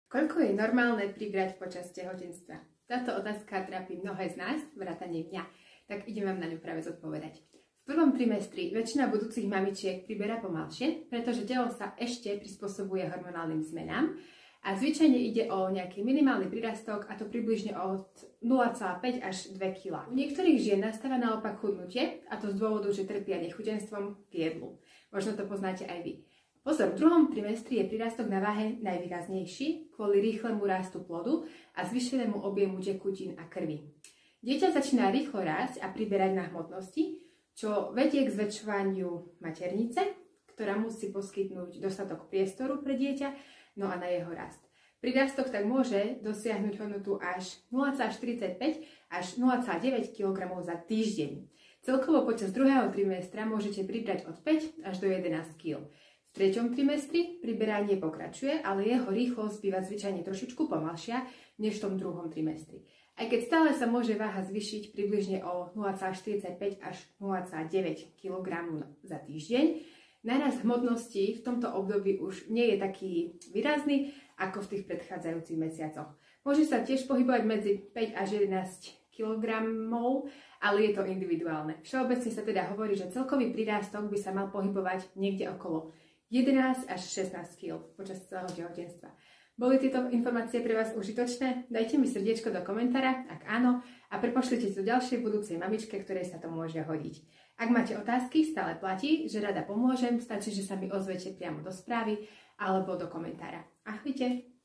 Koľko je normálne pribrať počas tehotenstva? Táto otázka trápi mnohé z nás, vrátane mňa, tak idem vám na ňu práve zodpovedať. V prvom trimestri väčšina budúcich mamičiek priberá pomalšie, pretože telo sa ešte prispôsobuje hormonálnym zmenám a zvyčajne ide o nejaký minimálny prírastok, a to približne od 0,5 až 2 kg. U niektorých žien nastáva naopak chudnutie, a to z dôvodu, že trpia nechutenstvom k jedlu. Možno to poznáte aj vy. Pozor, v druhom trimestri je prírastok na váhe najvýraznejší kvôli rýchlemu rastu plodu a zvýšenému objemu tekutín a krvi. Dieťa začína rýchlo rásť a priberať na hmotnosti, čo vedie k zväčšovaniu maternice, ktorá musí poskytnúť dostatok priestoru pre dieťa, no a na jeho rast. Prírastok tak môže dosiahnuť hodnotu až 0,45 až 0,9 kg za týždeň. Celkovo počas druhého trimestra môžete pribrať od 5 až do 11 kg. V treťom trimestri priberanie pokračuje, ale jeho rýchlosť býva zvyčajne trošičku pomalšia než v tom druhom trimestri. Aj keď stále sa môže váha zvýšiť približne o 0,45 až 0,9 kg za týždeň, nárast hmotnosti v tomto období už nie je taký výrazný ako v tých predchádzajúcich mesiacoch. Môže sa tiež pohybovať medzi 5 až 11 kg, ale je to individuálne. Všeobecne sa teda hovorí, že celkový prírastok by sa mal pohybovať niekde okolo 11 až 16 kg počas celého tehotenstva. Boli tieto informácie pre vás užitočné? Dajte mi srdiečko do komentára, ak áno, a prepošlite to ďalšej budúcej mamičke, ktorej sa to môže hodiť. Ak máte otázky, stále platí, že rada pomôžem, stačí, že sa mi ozvete priamo do správy alebo do komentára. Ahojte!